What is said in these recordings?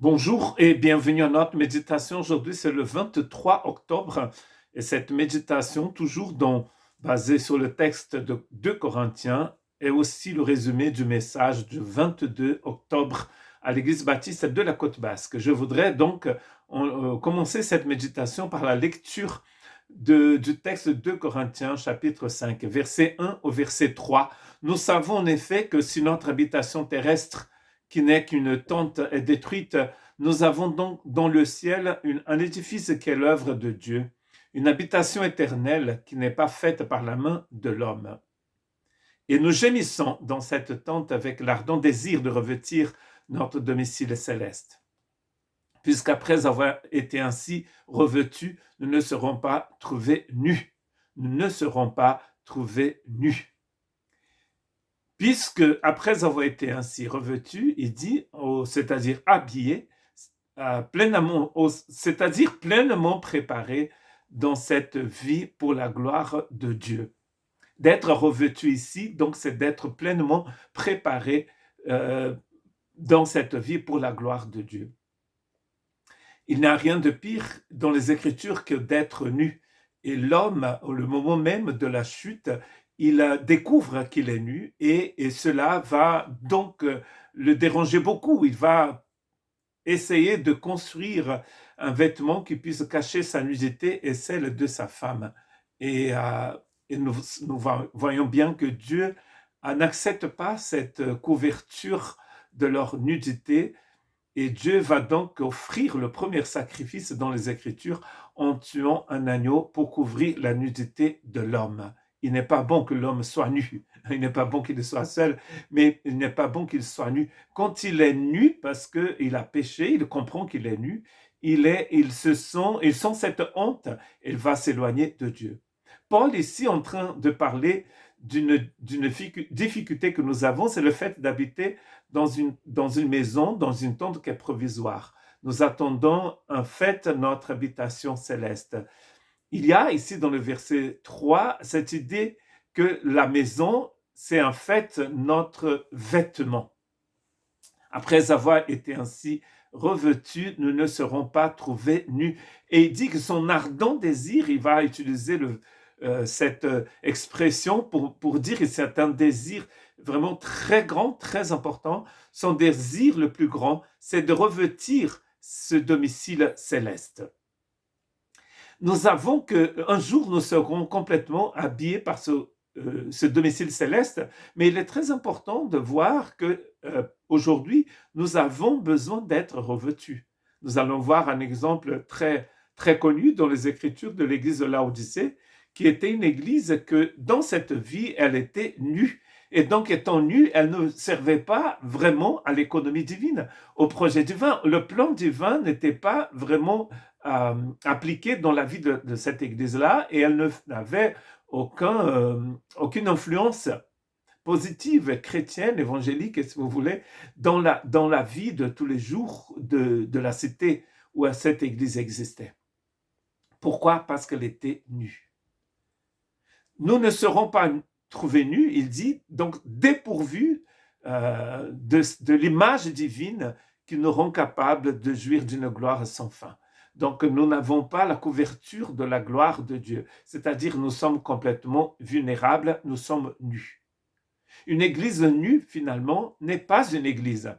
Bonjour et bienvenue à notre méditation. Aujourd'hui, c'est le 23 octobre et cette méditation, basée sur le texte de 2 Corinthiens, est aussi le résumé du message du 22 octobre à l'Église baptiste de la Côte Basque. Je voudrais donc commencer cette méditation par la lecture du texte de 2 Corinthiens, chapitre 5, verset 1 au verset 3. Nous savons en effet que si notre habitation terrestre, qui n'est qu'une tente, est détruite, nous avons donc dans le ciel un édifice qui est l'œuvre de Dieu, une habitation éternelle qui n'est pas faite par la main de l'homme. Et nous gémissons dans cette tente avec l'ardent désir de revêtir notre domicile céleste. Puisqu'après avoir été ainsi revêtus, nous ne serons pas trouvés nus. Nous ne serons pas trouvés nus. Puisque après avoir été ainsi revêtus, il dit, c'est-à-dire habillés, c'est-à-dire pleinement préparé dans cette vie pour la gloire de Dieu. D'être revêtu ici, donc, c'est d'être pleinement préparé dans cette vie pour la gloire de Dieu. Il n'y a rien de pire dans les Écritures que d'être nu. Et l'homme, au moment même de la chute, il découvre qu'il est nu et cela va donc le déranger beaucoup. Il va essayer de construire un vêtement qui puisse cacher sa nudité et celle de sa femme. Et nous voyons bien que Dieu n'accepte pas cette couverture de leur nudité, et Dieu va donc offrir le premier sacrifice dans les Écritures en tuant un agneau pour couvrir la nudité de l'homme. Il n'est pas bon que l'homme soit nu. Il n'est pas bon qu'il soit seul, mais il n'est pas bon qu'il soit nu. Quand il est nu, parce qu'il a péché, il comprend qu'il est nu, il sent cette honte, il va s'éloigner de Dieu. Paul est ici en train de parler d'une difficulté que nous avons, c'est le fait d'habiter dans une maison, dans une tente qui est provisoire. Nous attendons en fait notre habitation céleste. Il y a ici dans le verset 3 cette idée que la maison, c'est en fait notre vêtement. Après avoir été ainsi revêtus, nous ne serons pas trouvés nus. Et il dit que son ardent désir, il va utiliser cette expression pour dire que c'est un désir vraiment très grand, très important. Son désir le plus grand, c'est de revêtir ce domicile céleste. Nous savons qu'un jour, nous serons complètement habillés par ce domicile céleste, mais il est très important de voir que aujourd'hui, nous avons besoin d'être revêtus. Nous allons voir un exemple très, très connu dans les Écritures de l'église de Laodicée, qui était une église que dans cette vie, elle était nue. Et donc, étant nue, elle ne servait pas vraiment à l'économie divine, au projet divin. Le plan divin n'était pas vraiment appliqué dans la vie de cette église-là, et elle n'avait aucune influence positive, chrétienne, évangélique, si vous voulez, dans la vie de tous les jours de la cité où cette église existait. Pourquoi? Parce qu'elle était nue. Nous ne serons pas trouvés nus, il dit, donc dépourvus de l'image divine qui nous rend capables de jouir d'une gloire sans fin. Donc nous n'avons pas la couverture de la gloire de Dieu, c'est-à-dire nous sommes complètement vulnérables, nous sommes nus. Une église nue, finalement, n'est pas une église.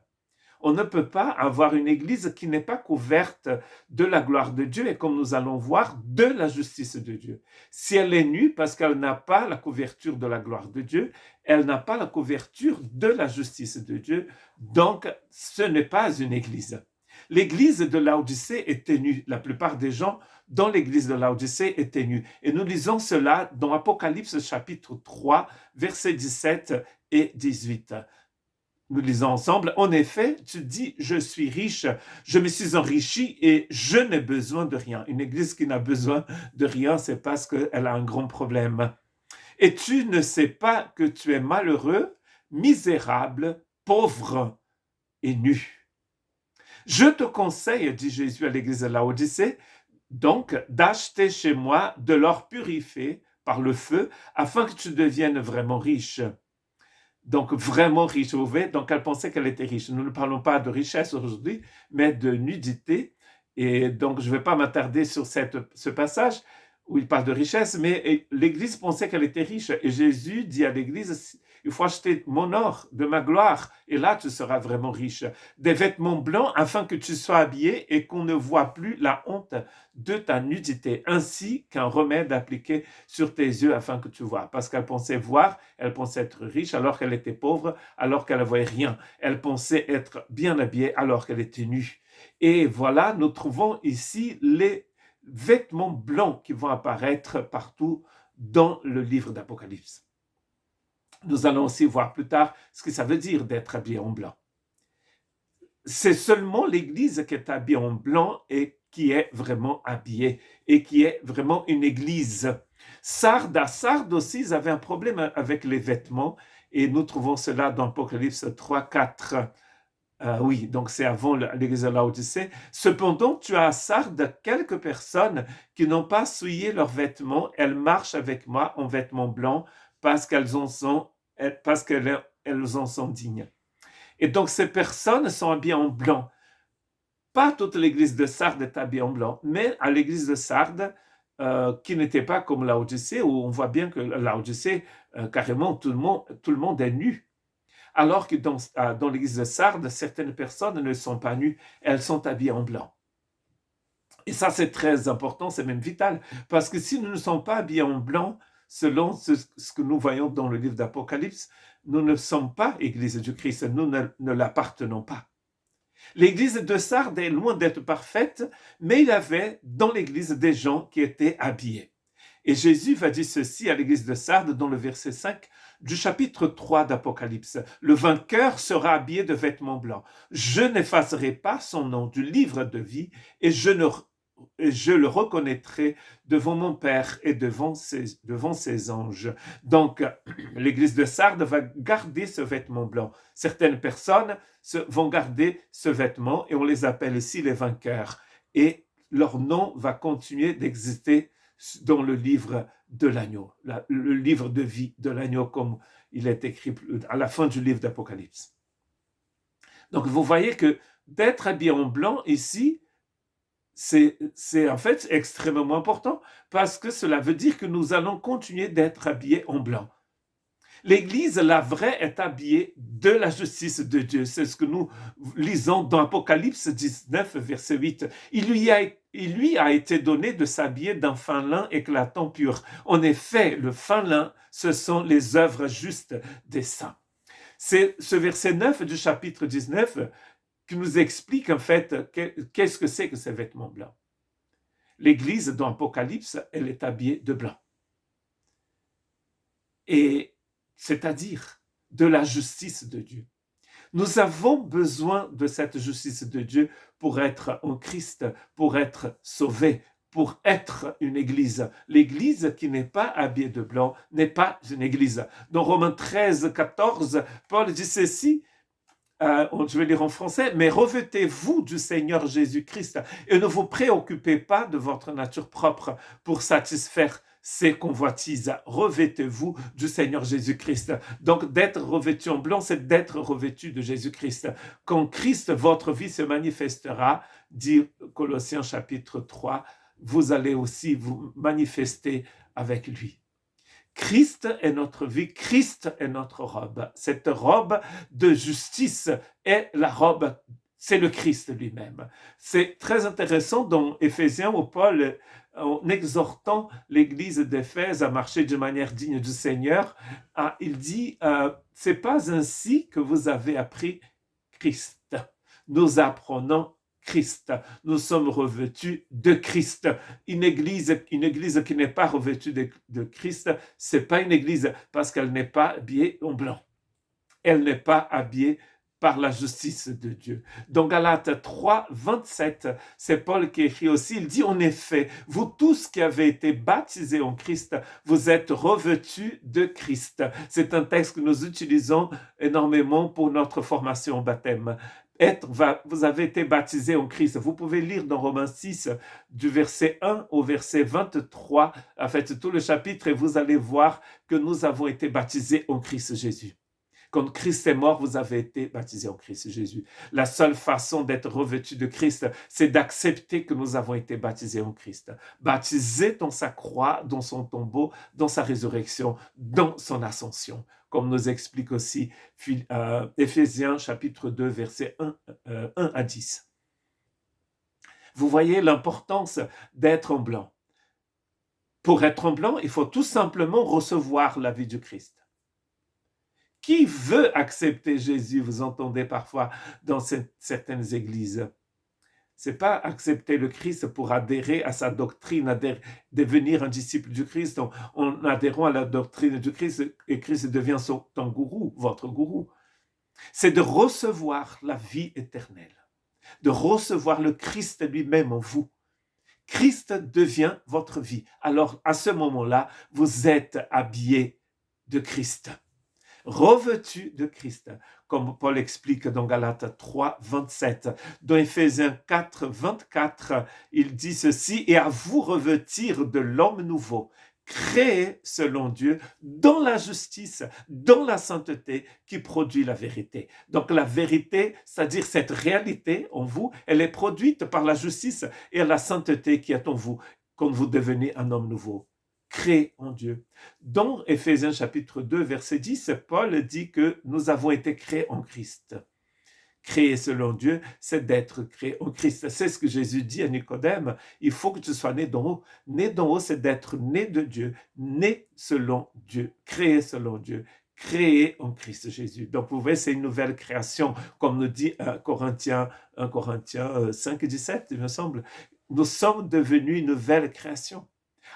On ne peut pas avoir une église qui n'est pas couverte de la gloire de Dieu et, comme nous allons voir, de la justice de Dieu. Si elle est nue parce qu'elle n'a pas la couverture de la gloire de Dieu, elle n'a pas la couverture de la justice de Dieu, donc ce n'est pas une église. L'église de Laodicée était nue. La plupart des gens dans l'église de Laodicée étaient nus. Et nous lisons cela dans Apocalypse chapitre 3, versets 17 et 18. Nous lisons ensemble. En effet, tu dis, je suis riche, je me suis enrichi et je n'ai besoin de rien. Une église qui n'a besoin de rien, c'est parce qu'elle a un grand problème. Et tu ne sais pas que tu es malheureux, misérable, pauvre et nu. Je te conseille, dit Jésus à l'église de Laodicée, donc d'acheter chez moi de l'or purifié par le feu, afin que tu deviennes vraiment riche. Donc, vraiment riche, vous voyez, donc elle pensait qu'elle était riche. Nous ne parlons pas de richesse aujourd'hui, mais de nudité. Et donc, je ne vais pas m'attarder sur ce passage où il parle de richesse, mais l'Église pensait qu'elle était riche. Et Jésus dit à l'Église, il faut acheter mon or, de ma gloire, et là, tu seras vraiment riche. Des vêtements blancs afin que tu sois habillé et qu'on ne voit plus la honte de ta nudité, ainsi qu'un remède appliqué sur tes yeux afin que tu vois. Parce qu'elle pensait voir, elle pensait être riche alors qu'elle était pauvre, alors qu'elle ne voyait rien. Elle pensait être bien habillée alors qu'elle était nue. Et voilà, nous trouvons ici les vêtements blancs qui vont apparaître partout dans le livre d'Apocalypse. Nous allons aussi voir plus tard ce que ça veut dire d'être habillé en blanc. C'est seulement l'Église qui est habillée en blanc et qui est vraiment habillée et qui est vraiment une Église. Sardes aussi, ils avaient un problème avec les vêtements et nous trouvons cela dans Apocalypse 3, 4. Oui, donc c'est avant l'église de Laodicée. Cependant, tu as à Sardes quelques personnes qui n'ont pas souillé leurs vêtements. Elles marchent avec moi en vêtements blancs parce qu'elles en sont dignes. Et donc, ces personnes sont habillées en blanc. Pas toute l'église de Sardes est habillée en blanc, mais à l'église de Sardes, qui n'était pas comme Laodicée, où on voit bien que Laodicée, carrément, tout le monde est nu. Alors que dans l'église de Sardes, certaines personnes ne sont pas nues, elles sont habillées en blanc. Et ça, c'est très important, c'est même vital, parce que si nous ne sommes pas habillés en blanc, selon ce que nous voyons dans le livre d'Apocalypse, nous ne sommes pas Église du Christ, nous ne l'appartenons pas. L'église de Sardes est loin d'être parfaite, mais il y avait dans l'église des gens qui étaient habillés. Et Jésus va dire ceci à l'église de Sardes dans le verset 5 du chapitre 3 d'Apocalypse. Le vainqueur sera habillé de vêtements blancs. Je n'effacerai pas son nom du livre de vie et je le reconnaîtrai devant mon Père et devant ses anges. Donc, l'église de Sardes va garder ce vêtement blanc. Certaines personnes vont garder ce vêtement et on les appelle ici les vainqueurs. Et leur nom va continuer d'exister dans le livre de l'agneau, le livre de vie de l'agneau, comme il est écrit à la fin du livre d'Apocalypse. Donc, vous voyez que d'être habillé en blanc ici, c'est en fait extrêmement important parce que cela veut dire que nous allons continuer d'être habillés en blanc. L'Église, la vraie, est habillée de la justice de Dieu. C'est ce que nous lisons dans Apocalypse 19, verset 8. Il lui a été donné de s'habiller d'un fin lin éclatant pur. En effet, le fin lin, ce sont les œuvres justes des saints. C'est ce verset 9 du chapitre 19 qui nous explique en fait qu'est-ce que c'est que ces vêtements blancs. L'Église dans Apocalypse, elle est habillée de blanc. Et c'est-à-dire de la justice de Dieu. Nous avons besoin de cette justice de Dieu pour être en Christ, pour être sauvés, pour être une église. L'église qui n'est pas habillée de blanc n'est pas une église. Dans Romains 13, 14, Paul dit ceci, je vais lire en français, mais revêtez-vous du Seigneur Jésus-Christ et ne vous préoccupez pas de votre nature propre pour satisfaire ses convoitises. Revêtez-vous du Seigneur Jésus-Christ. Donc, d'être revêtu en blanc, c'est d'être revêtu de Jésus-Christ. Quand Christ, votre vie se manifestera, dit Colossiens chapitre 3, vous allez aussi vous manifester avec lui. Christ est notre vie, Christ est notre robe. Cette robe de justice est la robe, c'est le Christ lui-même. C'est très intéressant dans Éphésiens où Paul, en exhortant l'église d'Éphèse à marcher de manière digne du Seigneur, il dit, c'est pas ainsi que vous avez appris Christ. Nous apprenons Christ. Nous sommes revêtus de Christ. Une église qui n'est pas revêtue de Christ, c'est pas une église parce qu'elle n'est pas habillée en blanc. Elle n'est pas habillée par la justice de Dieu. Dans Galates 3, 27, c'est Paul qui écrit aussi, il dit en effet, vous tous qui avez été baptisés en Christ, vous êtes revêtus de Christ. C'est un texte que nous utilisons énormément pour notre formation au baptême. Vous avez été baptisés en Christ. Vous pouvez lire dans Romains 6, du verset 1 au verset 23, en fait tout le chapitre, et vous allez voir que nous avons été baptisés en Christ Jésus. Quand Christ est mort, vous avez été baptisés en Christ Jésus. La seule façon d'être revêtu de Christ, c'est d'accepter que nous avons été baptisés en Christ. Baptisés dans sa croix, dans son tombeau, dans sa résurrection, dans son ascension. Comme nous explique aussi Éphésiens chapitre 2, versets 1 à 10. Vous voyez l'importance d'être en blanc. Pour être en blanc, il faut tout simplement recevoir la vie du Christ. Qui veut accepter Jésus, vous entendez parfois dans certaines églises. Ce n'est pas accepter le Christ pour adhérer à sa doctrine, devenir un disciple du Christ en adhérant à la doctrine du Christ, et Christ devient ton gourou, votre gourou. C'est de recevoir la vie éternelle, de recevoir le Christ lui-même en vous. Christ devient votre vie. Alors, à ce moment-là, vous êtes habillé de Christ, revêtu de Christ, comme Paul explique dans Galates 3, 27. Dans Éphésiens 4, 24, il dit ceci: « Et à vous revêtir de l'homme nouveau, créé selon Dieu, dans la justice, dans la sainteté qui produit la vérité. » Donc la vérité, c'est-à-dire cette réalité en vous, elle est produite par la justice et la sainteté qui est en vous, quand vous devenez un homme nouveau, créé en Dieu. Dans Éphésiens chapitre 2, verset 10, Paul dit que nous avons été créés en Christ. Créé selon Dieu, c'est d'être créé en Christ. C'est ce que Jésus dit à Nicodème. Il faut que tu sois né d'en haut. Né d'en haut, c'est d'être né de Dieu, né selon Dieu, créé selon Dieu, créé en Christ Jésus. Donc, vous voyez, c'est une nouvelle création, comme nous dit 1 Corinthiens 5, 17, il me semble. Nous sommes devenus une nouvelle création.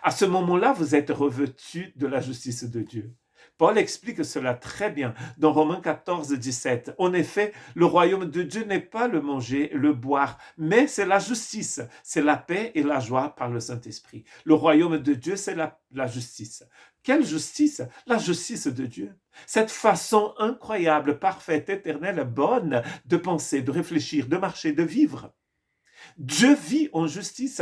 À ce moment-là, vous êtes revêtus de la justice de Dieu. Paul explique cela très bien dans Romains 14, 17. En effet, le royaume de Dieu n'est pas le manger, le boire, mais c'est la justice, c'est la paix et la joie par le Saint-Esprit. Le royaume de Dieu, c'est la justice. Quelle justice? La justice de Dieu. Cette façon incroyable, parfaite, éternelle, bonne de penser, de réfléchir, de marcher, de vivre. Dieu vit en justice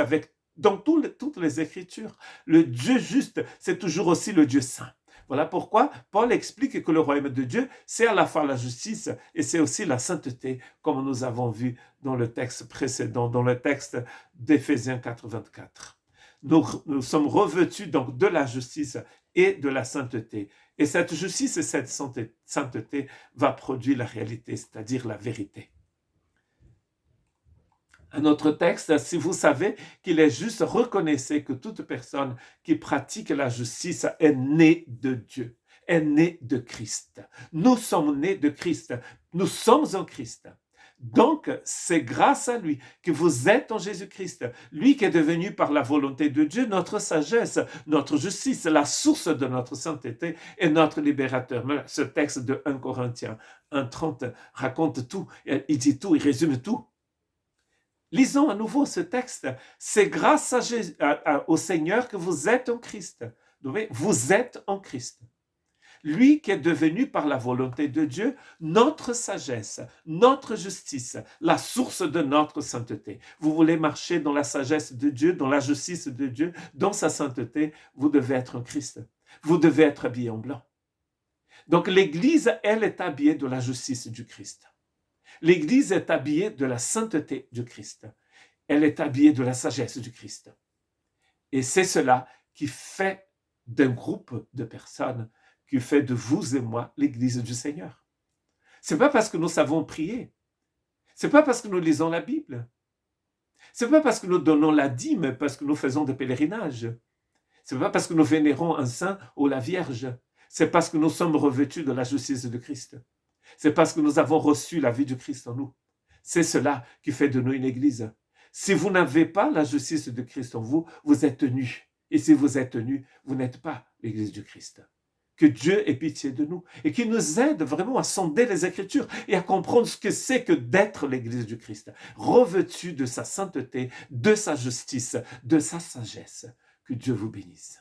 dans toutes les Écritures. Le Dieu juste, c'est toujours aussi le Dieu saint. Voilà pourquoi Paul explique que le royaume de Dieu, c'est à la fois la justice et c'est aussi la sainteté, comme nous avons vu dans le texte précédent, dans le texte d'Éphésiens 4, 24. Nous sommes revêtus donc de la justice et de la sainteté. Et cette justice et cette sainteté va produire la réalité, c'est-à-dire la vérité. Un autre texte, si vous savez qu'il est juste, reconnaissez que toute personne qui pratique la justice est née de Dieu, est née de Christ. Nous sommes nés de Christ, nous sommes en Christ. Donc, c'est grâce à lui que vous êtes en Jésus-Christ, lui qui est devenu par la volonté de Dieu notre sagesse, notre justice, la source de notre sainteté et notre libérateur. Ce texte de 1 Corinthiens 1,30 raconte tout, il dit tout, il résume tout. Lisons à nouveau ce texte. C'est grâce au Seigneur que vous êtes en Christ. Vous êtes en Christ. Lui qui est devenu par la volonté de Dieu notre sagesse, notre justice, la source de notre sainteté. Vous voulez marcher dans la sagesse de Dieu, dans la justice de Dieu, dans sa sainteté, vous devez être en Christ. Vous devez être habillé en blanc. Donc l'Église, elle est habillée de la justice du Christ. L'Église est habillée de la sainteté du Christ. Elle est habillée de la sagesse du Christ. Et c'est cela qui fait d'un groupe de personnes, qui fait de vous et moi l'Église du Seigneur. Ce n'est pas parce que nous savons prier. Ce n'est pas parce que nous lisons la Bible. Ce n'est pas parce que nous donnons la dîme, parce que nous faisons des pèlerinages. Ce n'est pas parce que nous vénérons un saint ou la Vierge. C'est parce que nous sommes revêtus de la justice de Christ. C'est parce que nous avons reçu la vie du Christ en nous. C'est cela qui fait de nous une église. Si vous n'avez pas la justice de Christ en vous, vous êtes nus. Et si vous êtes nus, vous n'êtes pas l'église du Christ. Que Dieu ait pitié de nous et qu'il nous aide vraiment à sonder les Écritures et à comprendre ce que c'est que d'être l'église du Christ, revêtue de sa sainteté, de sa justice, de sa sagesse. Que Dieu vous bénisse.